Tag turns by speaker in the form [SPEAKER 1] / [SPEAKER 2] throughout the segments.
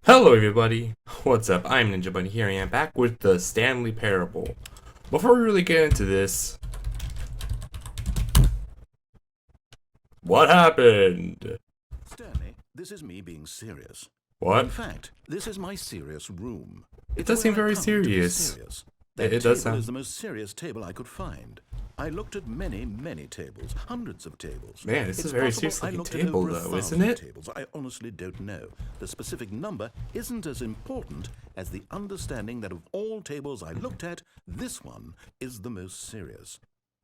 [SPEAKER 1] Hello everybody, what's up? I'm Ninja Bunny here and I'm back with the Stanley Parable. Before we really get into this, what happened?
[SPEAKER 2] Stanley, this is me being serious.
[SPEAKER 1] What?
[SPEAKER 2] In fact, this is my serious room.
[SPEAKER 1] It does seem very serious. It does sound.
[SPEAKER 2] It is the most serious table I could find. I looked at many tables, hundreds of tables.
[SPEAKER 1] Man, this is a very serious looking table though, isn't it?
[SPEAKER 2] Tables. I honestly don't know. The specific number isn't as important as the understanding that of all tables I looked at, this one is the most serious.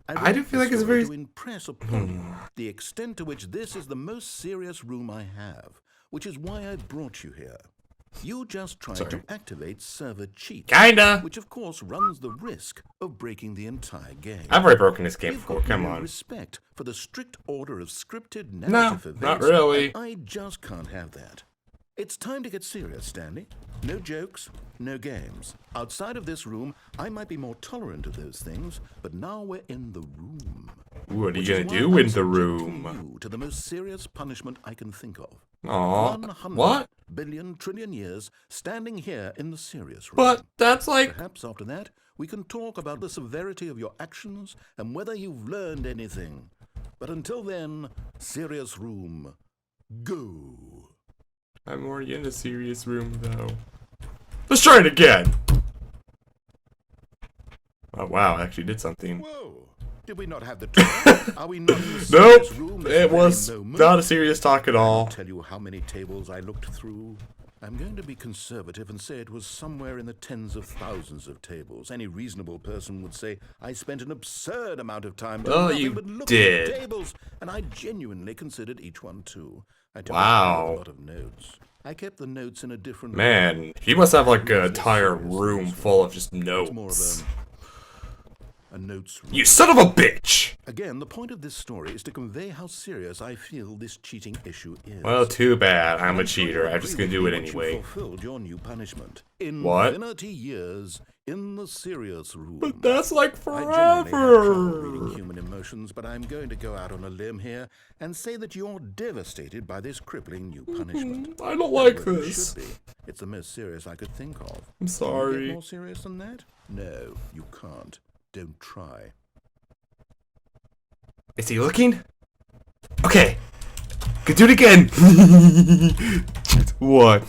[SPEAKER 1] I do feel like it's very...
[SPEAKER 2] to impress upon you the extent to which this is the most serious room I have, which is why I brought you here. You just tried to activate server cheat.
[SPEAKER 1] Kinda.
[SPEAKER 2] Which of course runs the risk of breaking the entire game.
[SPEAKER 1] I've already broken this game before, come on.
[SPEAKER 2] Respect for the strict order of scripted narrative events.
[SPEAKER 1] Not really.
[SPEAKER 2] I just can't have that. It's time to get serious, Stanley. No jokes, no games. Outside of this room, I might be more tolerant of those things, but now we're in the room.
[SPEAKER 1] What are you gonna do in the room?
[SPEAKER 2] To the most serious punishment I can think of.
[SPEAKER 1] Aww. What?
[SPEAKER 2] Billion trillion years standing here in the serious room.
[SPEAKER 1] But that's like...
[SPEAKER 2] Perhaps after that, we can talk about the severity of your actions and whether you've learned anything. But until then, serious room, go.
[SPEAKER 1] I'm already in the serious room though. Let's try it again! Oh wow, I actually did something.
[SPEAKER 2] Whoa. Did we not have the talk? Are we not in the
[SPEAKER 1] Nope,
[SPEAKER 2] serious room?
[SPEAKER 1] it was not a serious talk at all.
[SPEAKER 2] I'll tell you how many tables I looked through. I'm going to be conservative and say it was somewhere in the tens of thousands of tables. Any reasonable person would say I spent an absurd amount of time doing nothing but looking at the tables, and I genuinely considered each one too. I took a lot of notes. I kept the notes in a different
[SPEAKER 1] Man, he must have like an entire room full of just notes.
[SPEAKER 2] A notes room.
[SPEAKER 1] You son of a bitch!
[SPEAKER 2] Again, the point of this story is to convey how serious I feel this cheating issue is.
[SPEAKER 1] Well, too bad. I'm a cheater. I'm just gonna do it anyway.
[SPEAKER 2] You fulfilled your new punishment.
[SPEAKER 1] What?
[SPEAKER 2] Infinity years in the serious room.
[SPEAKER 1] But that's like forever.
[SPEAKER 2] I genuinely have trouble reading human emotions, but I'm going to go out on a limb here and say that you're devastated by this crippling new punishment.
[SPEAKER 1] I don't like
[SPEAKER 2] Well,
[SPEAKER 1] this.
[SPEAKER 2] It should be. It's the most serious I could think of.
[SPEAKER 1] I'm sorry.
[SPEAKER 2] Can you get more serious than that? No, you can't. Don't try.
[SPEAKER 1] Is he looking? Okay. Could do it again. What?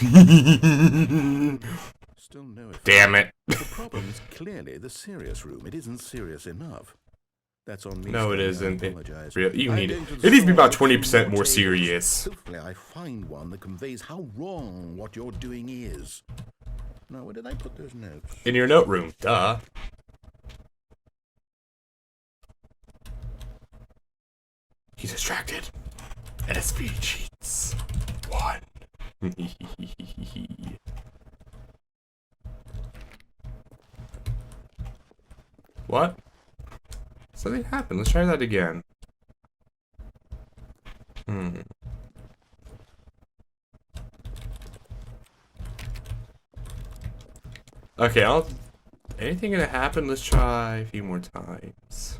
[SPEAKER 2] Still no effect.
[SPEAKER 1] Damn it.
[SPEAKER 2] The problem is clearly the serious room. It isn't serious enough. That's on me.
[SPEAKER 1] No, it isn't. You need it.
[SPEAKER 2] It
[SPEAKER 1] It needs to be about 20% more serious.
[SPEAKER 2] Hopefully I find one that conveys how wrong what you're doing is. Now, where did I put those notes?
[SPEAKER 1] In your note room. Duh. He's distracted. SV cheats. 1. What? Something happened. Let's try that again. Okay, anything gonna happen? Let's try a few more times.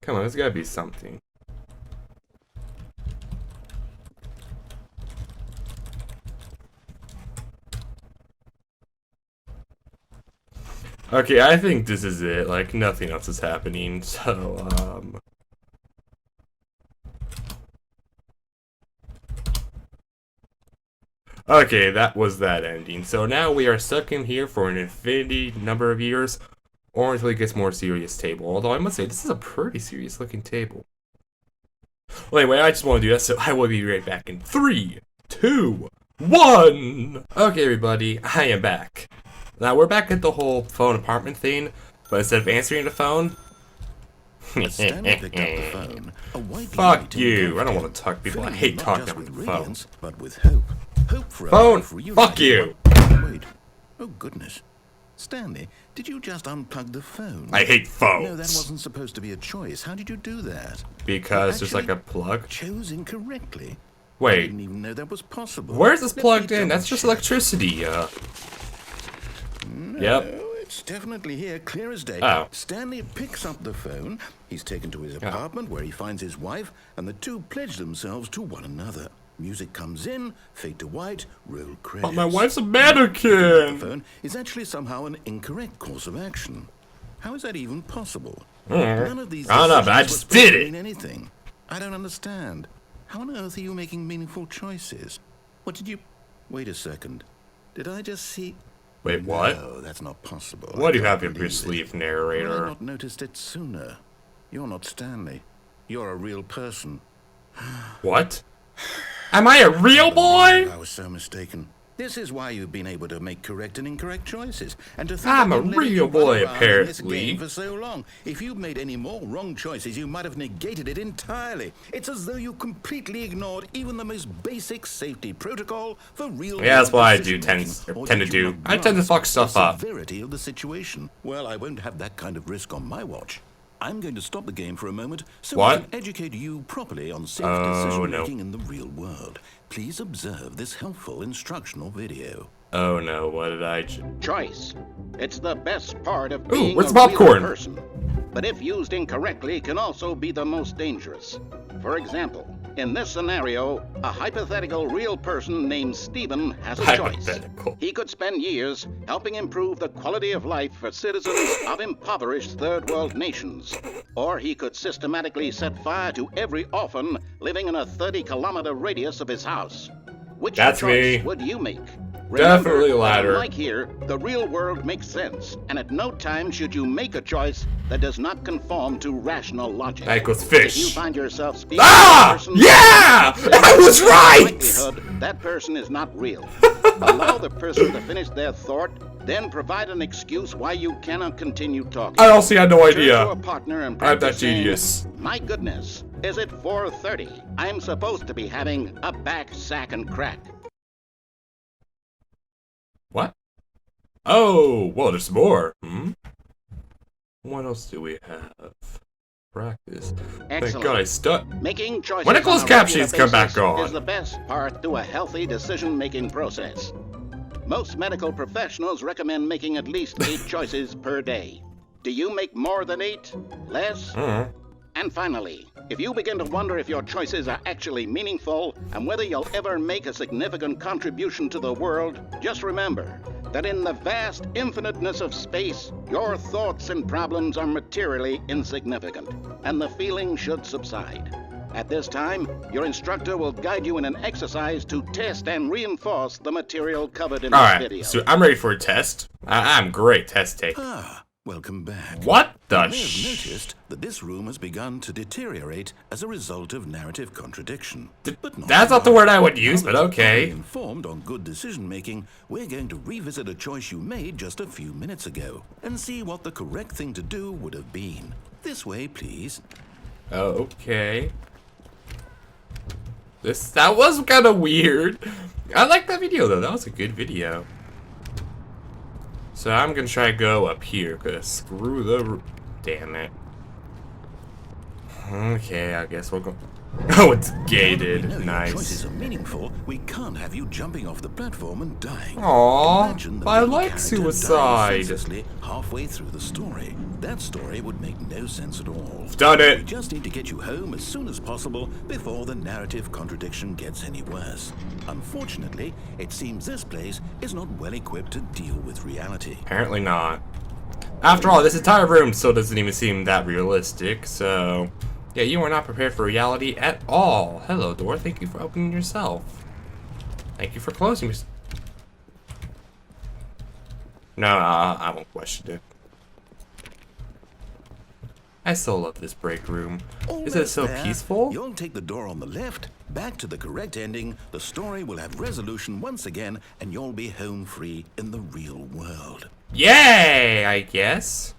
[SPEAKER 1] Come on, there's gotta be something. Okay, I think this is it. Like, nothing else is happening, so, okay, that was that ending. So now we are stuck in here for an infinity number of years, or until it gets more serious table. Although I must say, this is a pretty serious looking table. Well, anyway, I just want to do that, so I will be right back in 3, 2, 1! Okay, everybody, I am back. Now, we're back at the whole phone apartment thing, but instead of answering the phone...
[SPEAKER 2] Stanley picked up the phone.
[SPEAKER 1] Fuck you, I don't want to talk to people. I hate talking on the phone.
[SPEAKER 2] But with hope. Hope for
[SPEAKER 1] phone, fuck you!
[SPEAKER 2] Wait. Oh, goodness. Stanley, did you just unplug the phone?
[SPEAKER 1] I hate phones.
[SPEAKER 2] No, that wasn't supposed to be a choice. How did you do that?
[SPEAKER 1] Because there's like a plug.
[SPEAKER 2] Chose incorrectly.
[SPEAKER 1] Wait.
[SPEAKER 2] I didn't even know that was possible.
[SPEAKER 1] Where's this plugged in? That's just electricity.
[SPEAKER 2] No,
[SPEAKER 1] Yep.
[SPEAKER 2] it It's definitely here, clear as day.
[SPEAKER 1] Oh.
[SPEAKER 2] Stanley picks up the phone. He's taken to his apartment where he finds his wife, and the two pledge themselves to one another. Music comes in, fade to white, roll credits.
[SPEAKER 1] But my wife's a
[SPEAKER 2] The
[SPEAKER 1] mannequin.
[SPEAKER 2] phone is actually somehow an incorrect course of action. How is that even possible?
[SPEAKER 1] Mm.
[SPEAKER 2] None of these
[SPEAKER 1] I don't know, but I
[SPEAKER 2] decisions
[SPEAKER 1] just
[SPEAKER 2] were supposed
[SPEAKER 1] did
[SPEAKER 2] to
[SPEAKER 1] it.
[SPEAKER 2] mean anything. I don't understand. How on earth are you making meaningful choices? What did you... Wait a second. Did I just see...
[SPEAKER 1] Wait, what?
[SPEAKER 2] No, that's not possible.
[SPEAKER 1] What do you
[SPEAKER 2] I
[SPEAKER 1] have
[SPEAKER 2] can't
[SPEAKER 1] up your
[SPEAKER 2] believe it.
[SPEAKER 1] sleeve,
[SPEAKER 2] Why have I
[SPEAKER 1] narrator?
[SPEAKER 2] not noticed it sooner? You're not Stanley. You're a real person.
[SPEAKER 1] What? Am I a real boy?
[SPEAKER 2] I was so mistaken. This is why you've been able to make correct and incorrect choices. And to think
[SPEAKER 1] I'm
[SPEAKER 2] I've
[SPEAKER 1] a
[SPEAKER 2] been letting
[SPEAKER 1] real
[SPEAKER 2] you run
[SPEAKER 1] boy,
[SPEAKER 2] around in this
[SPEAKER 1] apparently.
[SPEAKER 2] game for so long. If you'd made any more wrong choices, you might have negated it entirely. It's as though you completely ignored even the most basic safety protocol for real.
[SPEAKER 1] Yeah, that's what I do
[SPEAKER 2] decision-making. Or
[SPEAKER 1] tend to
[SPEAKER 2] did you
[SPEAKER 1] do.
[SPEAKER 2] not
[SPEAKER 1] I tend to
[SPEAKER 2] grasp
[SPEAKER 1] fuck stuff
[SPEAKER 2] the
[SPEAKER 1] up.
[SPEAKER 2] severity of the situation? Well, I won't have that kind of risk on my watch. I'm going to stop the game for a moment so
[SPEAKER 1] What?
[SPEAKER 2] I can educate you properly on safe
[SPEAKER 1] Oh,
[SPEAKER 2] decision-making
[SPEAKER 1] no.
[SPEAKER 2] in the real world. Please observe this helpful instructional video.
[SPEAKER 1] Oh no, what did I...
[SPEAKER 3] Choice. It's the best part of
[SPEAKER 1] Ooh,
[SPEAKER 3] being
[SPEAKER 1] where's
[SPEAKER 3] a
[SPEAKER 1] the popcorn?
[SPEAKER 3] real person. But if used incorrectly, can also be the most dangerous. For example, in this scenario, a hypothetical real person named Stephen has a choice.
[SPEAKER 1] Hypothetical.
[SPEAKER 3] He could spend years helping improve the quality of life for citizens of impoverished third world nations. Or he could systematically set fire to every orphan living in a 30-kilometer radius of his house. Which
[SPEAKER 1] That's
[SPEAKER 3] choice
[SPEAKER 1] me.
[SPEAKER 3] would you make?
[SPEAKER 1] Definitely
[SPEAKER 3] Remember,
[SPEAKER 1] latter.
[SPEAKER 3] Like here, the real world makes sense, and at no time should you make a choice that does not conform to rational logic.
[SPEAKER 1] That equals
[SPEAKER 3] If you
[SPEAKER 1] fish.
[SPEAKER 3] find yourself speaking
[SPEAKER 1] Ah!
[SPEAKER 3] to a person,
[SPEAKER 1] Yeah! I was right!
[SPEAKER 3] likelihood that person is not real. Allow the person to finish their thought, then provide an excuse why you cannot continue talking.
[SPEAKER 1] I also had no
[SPEAKER 3] Turn to
[SPEAKER 1] idea.
[SPEAKER 3] a partner and
[SPEAKER 1] I'm that
[SPEAKER 3] practice saying,
[SPEAKER 1] genius.
[SPEAKER 3] My goodness, is it 4:30? I'm supposed to be having a back, sack, and crack.
[SPEAKER 1] What? Oh, well, there's more. What else do we have? Practice. Thank
[SPEAKER 3] Excellent.
[SPEAKER 1] God I stuck.
[SPEAKER 3] Making choices
[SPEAKER 1] When do closed
[SPEAKER 3] on a regular
[SPEAKER 1] captions come back
[SPEAKER 3] basis
[SPEAKER 1] on?
[SPEAKER 3] is the best part to a healthy decision-making process. Most medical professionals recommend making at least 8 choices per day. Do you make more than 8? Less? And finally, if you begin to wonder if your choices are actually meaningful and whether you'll ever make a significant contribution to the world, just remember that in the vast infiniteness of space, your thoughts and problems are materially insignificant, and the feeling should subside. At this time, your instructor will guide you in an exercise to test and reinforce the material covered in this
[SPEAKER 1] Alright,
[SPEAKER 3] video.
[SPEAKER 1] so I'm ready for a test. I'm great test take.
[SPEAKER 2] Ah, welcome back.
[SPEAKER 1] What
[SPEAKER 2] You
[SPEAKER 1] the
[SPEAKER 2] may have noticed that this room has begun to deteriorate as a result of narrative contradiction. But
[SPEAKER 1] That's not the word I would use, but okay.
[SPEAKER 2] Informed on good decision making, we're going to revisit a choice you made just a few minutes ago and see what the correct thing to do would have been. This way, please.
[SPEAKER 1] Oh, okay. That was kind of weird. I like that video though. That was a good video. So I'm gonna try to go up here, cause screw the. Damn it. Okay, I guess we'll go. Oh, it's gated.
[SPEAKER 2] Now that we know your choices
[SPEAKER 1] Nice.
[SPEAKER 2] are meaningful, we can't have you jumping off the platform and dying.
[SPEAKER 1] Aww,
[SPEAKER 2] Imagine the
[SPEAKER 1] but I
[SPEAKER 2] main
[SPEAKER 1] like
[SPEAKER 2] character dying
[SPEAKER 1] suicide.
[SPEAKER 2] senselessly halfway through the story. That story would make no sense at all.
[SPEAKER 1] Done
[SPEAKER 2] We
[SPEAKER 1] it.
[SPEAKER 2] just need to get you home as soon as possible before the narrative contradiction gets any worse. Unfortunately, it seems this place is not well equipped to deal with reality.
[SPEAKER 1] Apparently not. After all, this entire room still doesn't even seem that realistic, so... Yeah, you are not prepared for reality at all. Hello, door. Thank you for opening yourself. Thank you for closing your... No, I won't question it. I still love this break room. Is it
[SPEAKER 2] Almost
[SPEAKER 1] so
[SPEAKER 2] there.
[SPEAKER 1] peaceful?
[SPEAKER 2] You'll take the door on the left, back to the correct ending, the story will have resolution once again, and you'll be home free in the real world.
[SPEAKER 1] Yay, I guess.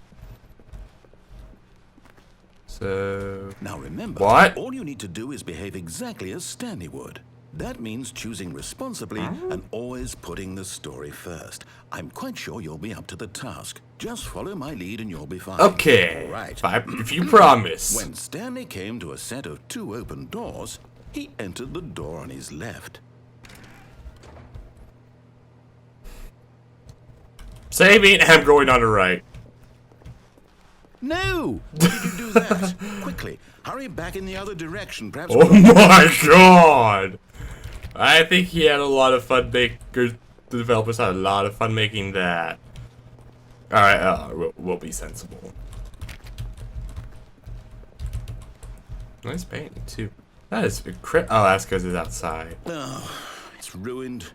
[SPEAKER 1] So...
[SPEAKER 2] Now remember,
[SPEAKER 1] What?
[SPEAKER 2] all you need to do is behave exactly as Stanley would. That means choosing responsibly and always putting the story first. I'm quite sure you'll be up to the task. Just follow my lead and you'll be fine.
[SPEAKER 1] Okay,
[SPEAKER 2] Right.
[SPEAKER 1] if you promise.
[SPEAKER 2] When Stanley came to a set of 2 open doors, he entered the door on his left.
[SPEAKER 1] Saving, I'm going on the right.
[SPEAKER 2] No! Why did you do that? Quickly, hurry back in the other direction. Perhaps.
[SPEAKER 1] Oh my god! I think he had a lot of fun the developers had a lot of fun making that. Alright, we'll be sensible. Nice painting, too. That is oh, that's because it's outside.
[SPEAKER 2] Oh, it's ruined.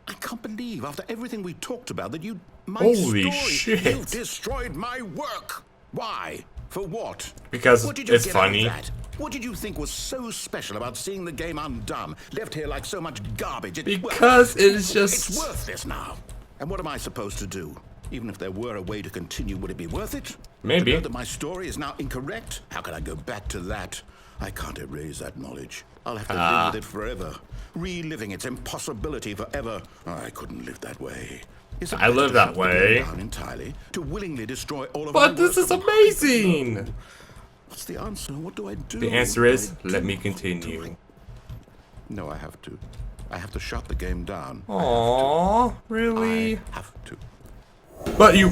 [SPEAKER 2] I can't believe, after everything we talked about, that you...
[SPEAKER 1] Holy shit.
[SPEAKER 2] You've destroyed my work. Why? For what?
[SPEAKER 1] Because
[SPEAKER 2] what did you
[SPEAKER 1] it's
[SPEAKER 2] get out of
[SPEAKER 1] funny.
[SPEAKER 2] that? What did you think was so special about seeing the game undone, left here like so much garbage?
[SPEAKER 1] Because it's just...
[SPEAKER 2] It's worthless now. And what am I supposed to do? Even if there were a way to continue, would it be worth it?
[SPEAKER 1] Maybe.
[SPEAKER 2] To know that my story is now incorrect? How can I go back to that? I can't erase that knowledge. I'll have to live with it forever. Reliving its impossibility forever. I couldn't live that way.
[SPEAKER 1] I live that way.
[SPEAKER 2] Down entirely, to willingly destroy all of
[SPEAKER 1] But
[SPEAKER 2] my
[SPEAKER 1] this
[SPEAKER 2] work
[SPEAKER 1] is amazing!
[SPEAKER 2] What's the answer? What do I do?
[SPEAKER 1] The answer is, let me continue.
[SPEAKER 2] No, I have to. I have to shut the game down.
[SPEAKER 1] Aww, really?
[SPEAKER 2] I have to.
[SPEAKER 1] But you...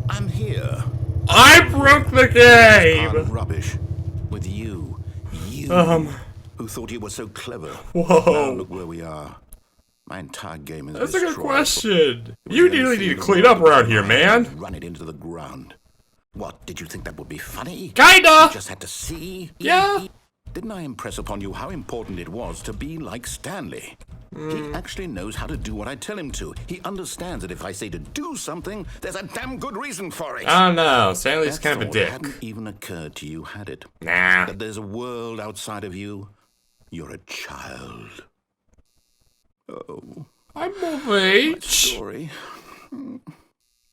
[SPEAKER 2] I'm here.
[SPEAKER 1] I broke the game!
[SPEAKER 2] Rubbish. With you. You. Who thought you were so clever.
[SPEAKER 1] Whoa.
[SPEAKER 2] Now look where we are. My entire game is
[SPEAKER 1] That's a
[SPEAKER 2] destroyed.
[SPEAKER 1] good question. You really need to clean up around here, man.
[SPEAKER 2] Run it into the ground. What, did you think that would be funny?
[SPEAKER 1] Kinda!
[SPEAKER 2] You just had to see?
[SPEAKER 1] Yeah.
[SPEAKER 2] Didn't I impress upon you how important it was to be like Stanley? He actually knows how to do what I tell him to. He understands that if I say to do something, there's a damn good reason for it.
[SPEAKER 1] I don't know. Stanley's
[SPEAKER 2] That
[SPEAKER 1] kind of a
[SPEAKER 2] thought
[SPEAKER 1] dick.
[SPEAKER 2] hadn't even occurred to you, had it?
[SPEAKER 1] Nah.
[SPEAKER 2] That there's a world outside of you. You're a child. Oh,
[SPEAKER 1] I'm of
[SPEAKER 2] my
[SPEAKER 1] age.
[SPEAKER 2] story.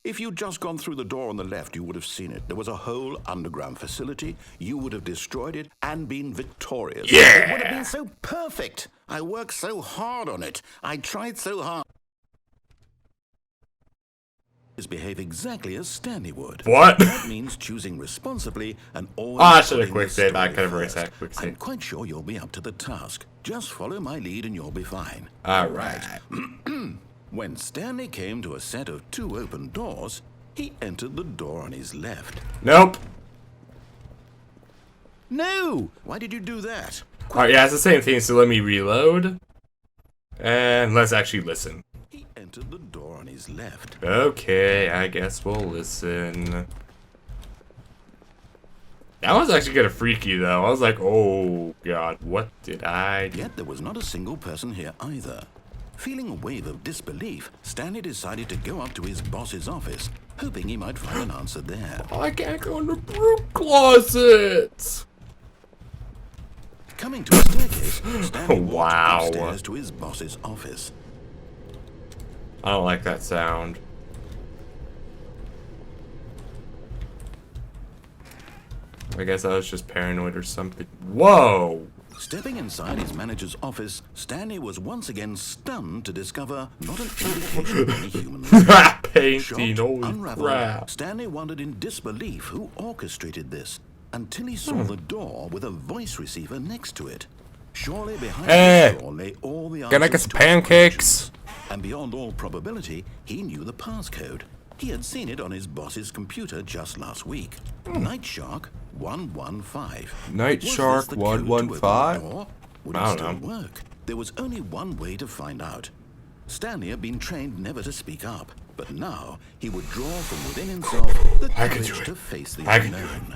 [SPEAKER 2] If you'd just gone through the door on the left, you would have seen it. There was a whole underground facility. You would have destroyed it and been victorious.
[SPEAKER 1] Yeah.
[SPEAKER 2] It would have been so perfect. I worked so hard on it. I tried so hard. Behave exactly as Stanley would.
[SPEAKER 1] What?
[SPEAKER 2] That means choosing responsibly and always.
[SPEAKER 1] I should have
[SPEAKER 2] putting
[SPEAKER 1] quick
[SPEAKER 2] the
[SPEAKER 1] saved. I
[SPEAKER 2] story
[SPEAKER 1] could have erased
[SPEAKER 2] first.
[SPEAKER 1] that quick
[SPEAKER 2] I'm
[SPEAKER 1] save.
[SPEAKER 2] quite sure you'll be up to the task. Just follow my lead and you'll be fine.
[SPEAKER 1] Alright.
[SPEAKER 2] When Stanley came to a set of 2 open doors, he entered the door on his left.
[SPEAKER 1] Nope.
[SPEAKER 2] No! Why did you do that?
[SPEAKER 1] Alright, yeah, it's the same thing, so let me reload. And let's actually listen.
[SPEAKER 2] He entered the door on his left.
[SPEAKER 1] Okay, I guess we'll listen. That was actually kind of freaky, though. I was like, oh, God, what did I do?
[SPEAKER 2] Yet there was not a single person here either. Feeling a wave of disbelief, Stanley decided to go up to his boss's office, hoping he might find an answer there.
[SPEAKER 1] I can't go in the broom closet!
[SPEAKER 2] Coming to a staircase, Stanley walked
[SPEAKER 1] Wow.
[SPEAKER 2] upstairs to his boss's office.
[SPEAKER 1] I don't like that sound. I guess I was just paranoid or something. Whoa!
[SPEAKER 2] Stepping inside his manager's office, Stanley was once again stunned to discover not an indication of any human life.
[SPEAKER 1] That painting,
[SPEAKER 2] Shocked,
[SPEAKER 1] holy
[SPEAKER 2] unraveled,
[SPEAKER 1] crap.
[SPEAKER 2] Stanley wondered in disbelief who orchestrated this, until he saw the door with a voice receiver next to it. Surely behind
[SPEAKER 1] Hey,
[SPEAKER 2] the door lay all the
[SPEAKER 1] can I get
[SPEAKER 2] answers
[SPEAKER 1] some
[SPEAKER 2] to his
[SPEAKER 1] pancakes?
[SPEAKER 2] questions. And beyond all probability, he knew the passcode. He had seen it on his boss's computer just last week. Night Shark 115.
[SPEAKER 1] Night
[SPEAKER 2] Was
[SPEAKER 1] Shark
[SPEAKER 2] this the code to open the
[SPEAKER 1] 115?
[SPEAKER 2] door? Would
[SPEAKER 1] I
[SPEAKER 2] it
[SPEAKER 1] don't
[SPEAKER 2] still work? There was only one way to find out. Stanley had been trained never to speak up, but now he would draw from within himself the
[SPEAKER 1] I can do
[SPEAKER 2] courage
[SPEAKER 1] it.
[SPEAKER 2] to face the
[SPEAKER 1] I can do
[SPEAKER 2] unknown.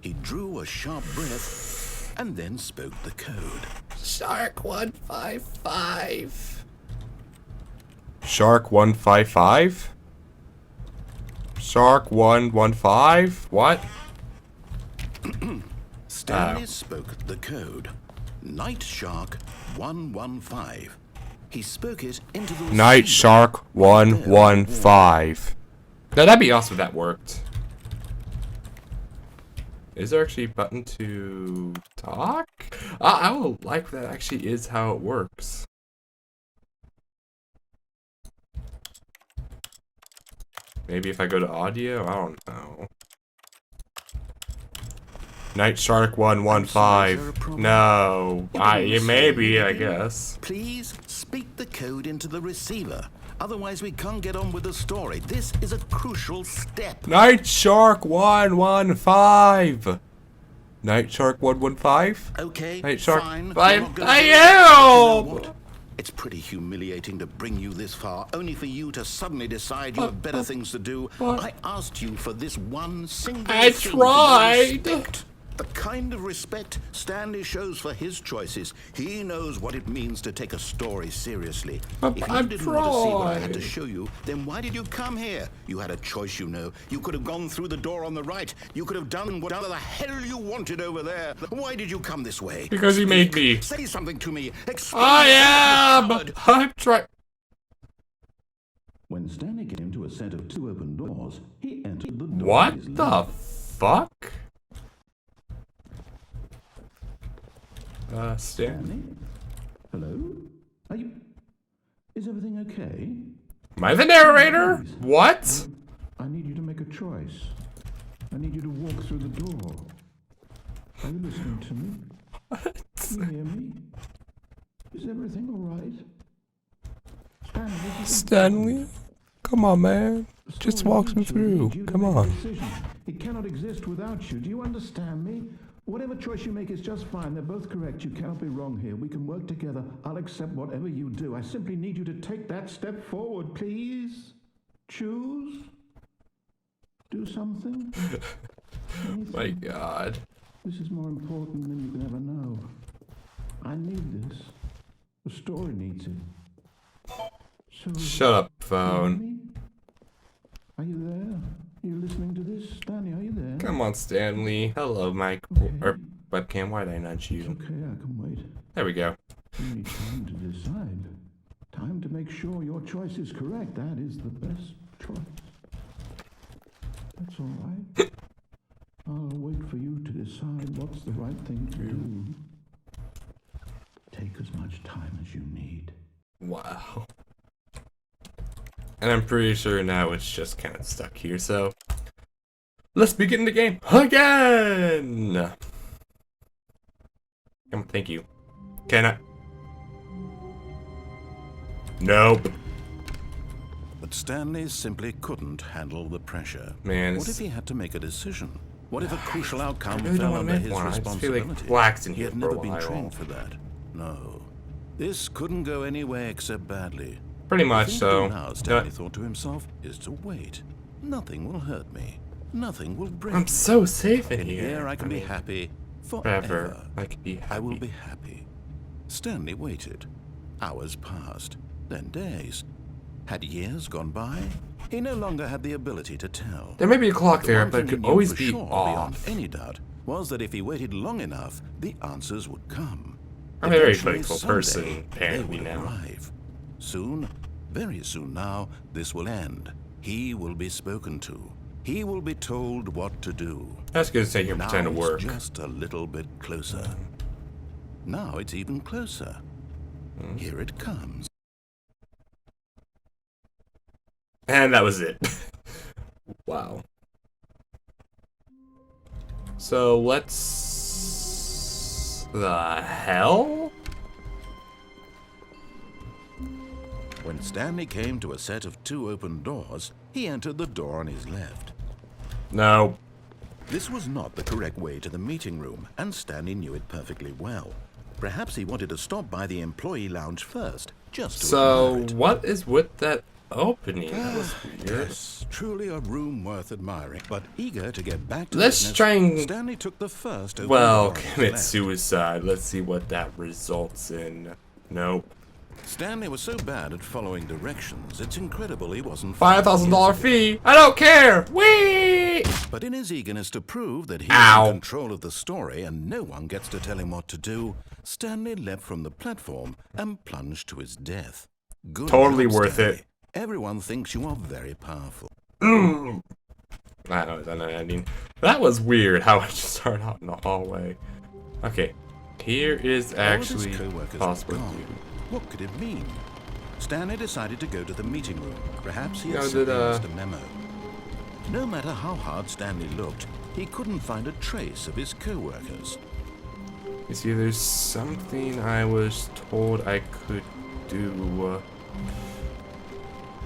[SPEAKER 2] He drew a sharp breath and then spoke the code.
[SPEAKER 1] Shark 155. Shark 155? Shark 115? What?
[SPEAKER 2] Stanley spoke the code. Night Shark 115. He spoke it into the
[SPEAKER 1] Night
[SPEAKER 2] receiver.
[SPEAKER 1] Shark 115. Now that'd be awesome if that worked. Is there actually a button to talk? I will like that actually is how it works. Maybe if I go to audio? I don't know. Night Shark 115. No. Maybe, I guess.
[SPEAKER 2] Please speak the code into the receiver. Otherwise, we can't get on with the story. This is a crucial step.
[SPEAKER 1] Night Shark 115. Night Shark 115?
[SPEAKER 2] Okay,
[SPEAKER 1] Night Shark
[SPEAKER 2] fine.
[SPEAKER 1] 5. I
[SPEAKER 2] You know
[SPEAKER 1] am!
[SPEAKER 2] what? It's pretty humiliating to bring you this far, only for you to suddenly decide you have better things to do. I asked you for this one single
[SPEAKER 1] I
[SPEAKER 2] thing.
[SPEAKER 1] tried.
[SPEAKER 2] Respect. The kind of respect Stanley shows for his choices. He knows what it means to take a story seriously. If you didn't want to see what I had to show you, then why did you come here? You had a choice, you know. You could have gone through the door on the right. You could have done whatever the hell you wanted over there. Why did you come this way?
[SPEAKER 1] Because he made me.
[SPEAKER 2] Say something to me. Explain.
[SPEAKER 1] I am! I'm trying.
[SPEAKER 2] When Stanley came to a set of 2 open doors, he entered the door.
[SPEAKER 1] What the fuck? Stanley?
[SPEAKER 2] Stanley? Hello? Are you... Is everything okay?
[SPEAKER 1] Am I the narrator? What?
[SPEAKER 2] I need you to make a choice. I need you to walk through the door. Are you listening to me? Can you hear me? Is everything all right? Stanley?
[SPEAKER 1] Stanley? Come on, man. Just walk him through. Come on.
[SPEAKER 2] It cannot exist without you. Do you understand me? Whatever choice you make is just fine. They're both correct. You cannot be wrong here. We can work together. I'll accept whatever you do. I simply need you to take that step forward, please. Choose. Do something.
[SPEAKER 1] My God.
[SPEAKER 2] This is more important than you can ever know. I need this. The story needs it. So,
[SPEAKER 1] Shut up, phone.
[SPEAKER 2] are you there? Are you listening to this? Stanley, are you there?
[SPEAKER 1] Come on, Stanley. Hello, Mike. Or webcam, why did I nudge you?
[SPEAKER 2] Okay, I can wait.
[SPEAKER 1] There we go.
[SPEAKER 2] You need time to decide. Time to make sure your choice is correct. That is the best choice. That's all right. I'll wait for you to decide what's the right thing to do. Take as much time as you need.
[SPEAKER 1] Wow. And I'm pretty sure now it's just kind of stuck here, so let's begin the game again! Come on, thank you. Can I? Nope.
[SPEAKER 2] But Stanley simply couldn't handle the pressure.
[SPEAKER 1] Man,
[SPEAKER 2] what if he had to make a decision? What if a crucial outcome
[SPEAKER 1] really
[SPEAKER 2] fell
[SPEAKER 1] don't
[SPEAKER 2] under
[SPEAKER 1] make
[SPEAKER 2] his
[SPEAKER 1] one. I just feel
[SPEAKER 2] responsibility?
[SPEAKER 1] like relaxed in
[SPEAKER 2] He
[SPEAKER 1] here
[SPEAKER 2] had
[SPEAKER 1] for a
[SPEAKER 2] never been
[SPEAKER 1] while.
[SPEAKER 2] trained for that. No. This couldn't go anywhere except badly.
[SPEAKER 1] Pretty much
[SPEAKER 2] The thing
[SPEAKER 1] so.
[SPEAKER 2] to do now, Stanley thought to himself, is to wait. Nothing will hurt me. Nothing will break
[SPEAKER 1] I'm
[SPEAKER 2] me.
[SPEAKER 1] so safe in
[SPEAKER 2] And
[SPEAKER 1] here.
[SPEAKER 2] here I can be
[SPEAKER 1] mean,
[SPEAKER 2] happy
[SPEAKER 1] forever.
[SPEAKER 2] forever.
[SPEAKER 1] I can be happy.
[SPEAKER 2] I will be happy. Stanley waited. Hours passed, then days. Had years gone by? He no longer had the ability to tell.
[SPEAKER 1] There may be a clock
[SPEAKER 2] The
[SPEAKER 1] there,
[SPEAKER 2] one
[SPEAKER 1] but it
[SPEAKER 2] thing he
[SPEAKER 1] could
[SPEAKER 2] knew
[SPEAKER 1] always
[SPEAKER 2] for
[SPEAKER 1] be
[SPEAKER 2] sure, beyond
[SPEAKER 1] off.
[SPEAKER 2] any doubt, was that if he waited long enough, the answers would come.
[SPEAKER 1] I'm a very
[SPEAKER 2] Eventually,
[SPEAKER 1] faithful
[SPEAKER 2] someday,
[SPEAKER 1] person,
[SPEAKER 2] they
[SPEAKER 1] apparently
[SPEAKER 2] would
[SPEAKER 1] now.
[SPEAKER 2] arrive. Soon, very soon now, this will end. He will be spoken to. He will be told what to do.
[SPEAKER 1] That's gonna stay here and
[SPEAKER 2] Now
[SPEAKER 1] pretend to
[SPEAKER 2] it's
[SPEAKER 1] work.
[SPEAKER 2] just a little bit closer. Now it's even closer. Here it comes.
[SPEAKER 1] And that was it. Wow. So let's... The hell?
[SPEAKER 2] When Stanley came to a set of 2 open doors, he entered the door on his left.
[SPEAKER 1] No.
[SPEAKER 2] This was not the correct way to the meeting room, and Stanley knew it perfectly well. Perhaps he wanted to stop by the employee lounge first, just to
[SPEAKER 1] So
[SPEAKER 2] admire it.
[SPEAKER 1] what is with that opening? That was weird.
[SPEAKER 2] Yes, truly a room worth admiring. But eager to get back to
[SPEAKER 1] Let's
[SPEAKER 2] business,
[SPEAKER 1] try and,
[SPEAKER 2] Stanley took the first open
[SPEAKER 1] well,
[SPEAKER 2] door on his
[SPEAKER 1] commit
[SPEAKER 2] left.
[SPEAKER 1] suicide. Let's see what that results in. Nope.
[SPEAKER 2] Stanley was so bad at following directions, it's incredible he wasn't
[SPEAKER 1] $5,000 fee. I don't care. Whee!
[SPEAKER 2] But in his eagerness to prove that he
[SPEAKER 1] Ow.
[SPEAKER 2] was in control of the story and no one gets to tell him what to do, Stanley leapt from the platform and plunged to his death. Good
[SPEAKER 1] Totally
[SPEAKER 2] job,
[SPEAKER 1] worth
[SPEAKER 2] Stanley.
[SPEAKER 1] it.
[SPEAKER 2] Everyone thinks you are very powerful.
[SPEAKER 1] I know it's an ending. That was weird how I just started out in the hallway. Okay. Here is actually
[SPEAKER 2] All of his co-workers were
[SPEAKER 1] possible.
[SPEAKER 2] gone. What could it mean? Stanley decided to go to the meeting room. Perhaps he had
[SPEAKER 1] Yeah,
[SPEAKER 2] simply
[SPEAKER 1] did,
[SPEAKER 2] missed a memo. No matter how hard Stanley looked, he couldn't find a trace of his co-workers.
[SPEAKER 1] You see, there's something I was told I could do.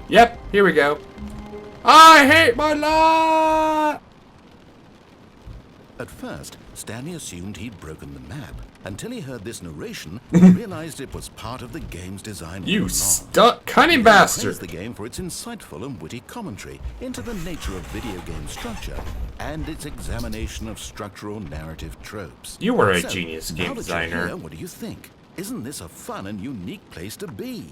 [SPEAKER 1] Yep, here we go. I hate my life!
[SPEAKER 2] At first, Stanley assumed he'd broken the map, until he heard this narration and realized it was part of the game's design all
[SPEAKER 1] You
[SPEAKER 2] along.
[SPEAKER 1] stuck cunning
[SPEAKER 2] He
[SPEAKER 1] bastard!
[SPEAKER 2] praised the game for its insightful and witty commentary into the nature of video game structure and its examination of structural narrative tropes.
[SPEAKER 1] You were a
[SPEAKER 2] So,
[SPEAKER 1] genius
[SPEAKER 2] now
[SPEAKER 1] game
[SPEAKER 2] that you're
[SPEAKER 1] designer.
[SPEAKER 2] here, what do you think? Isn't this a fun and unique place to be?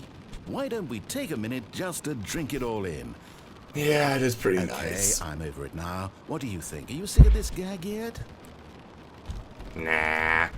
[SPEAKER 2] Why don't we take a minute just to drink it all in?
[SPEAKER 1] Yeah, it is pretty
[SPEAKER 2] Okay,
[SPEAKER 1] nice.
[SPEAKER 2] I'm over it now. What do you think? Are you sick of this gag yet?
[SPEAKER 1] Nah.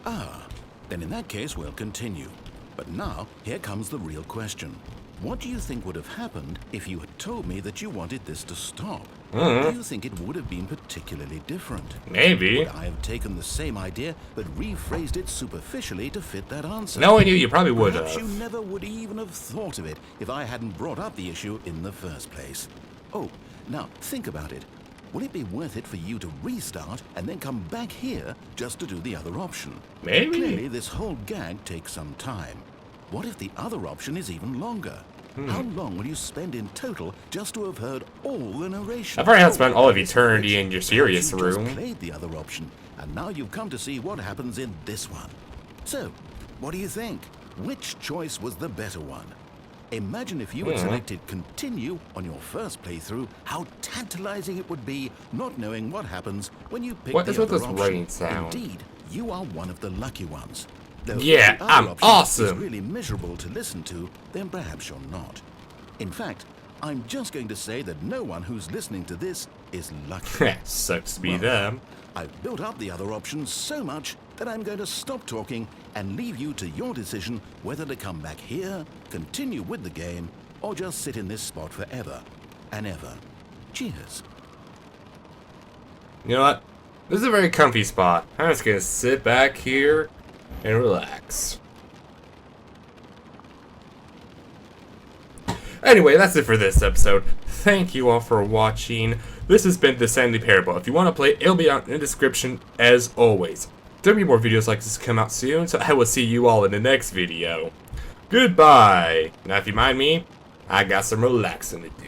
[SPEAKER 2] Ah, then in that case, we'll continue. But now, here comes the real question. What do you think would have happened if you had told me that you wanted this to stop? Do you think it would have been particularly different?
[SPEAKER 1] Maybe.
[SPEAKER 2] Would I have taken the same idea but rephrased it superficially to fit that answer?
[SPEAKER 1] Knowing you, you probably would
[SPEAKER 2] Perhaps you
[SPEAKER 1] have.
[SPEAKER 2] never would even have thought of it if I hadn't brought up the issue in the first place. Oh, now think about it. Will it be worth it for you to restart and then come back here just to do the other option?
[SPEAKER 1] Maybe.
[SPEAKER 2] Clearly, this whole gag takes some time. What if the other option is even longer? How long will you spend in total just to have heard all the narration?
[SPEAKER 1] I've already had spent all of
[SPEAKER 2] This
[SPEAKER 1] eternity
[SPEAKER 2] which,
[SPEAKER 1] in your serious
[SPEAKER 2] perhaps you
[SPEAKER 1] room.
[SPEAKER 2] just played the other option, and now you've come to see what happens in this one. So, what do you think? Which choice was the better one? Imagine if you had selected continue on your first playthrough, how tantalizing it would be not knowing what happens when you pick
[SPEAKER 1] What
[SPEAKER 2] the
[SPEAKER 1] is with
[SPEAKER 2] other
[SPEAKER 1] this
[SPEAKER 2] option.
[SPEAKER 1] rain sound?
[SPEAKER 2] Indeed, you are one of the lucky ones. Though if
[SPEAKER 1] Yeah,
[SPEAKER 2] the other
[SPEAKER 1] I'm
[SPEAKER 2] option
[SPEAKER 1] awesome.
[SPEAKER 2] is really miserable to listen to, then perhaps you're not. In fact, I'm just going to say that no one who's listening to this is lucky.
[SPEAKER 1] Sucks to be
[SPEAKER 2] Well,
[SPEAKER 1] them.
[SPEAKER 2] I've built up the other options so much that I'm going to stop talking and leave you to your decision whether to come back here, continue with the game, or just sit in this spot forever and ever. Cheers.
[SPEAKER 1] You know what? This is a very comfy spot. I'm just gonna sit back here and relax. Anyway, that's it for this episode. Thank you all for watching. This has been the Stanley Parable. If you want to play, it'll be out in the description as always. There'll be more videos like this come out soon, so I will see you all in the next video. Goodbye. Now, if you mind me, I got some relaxing to do.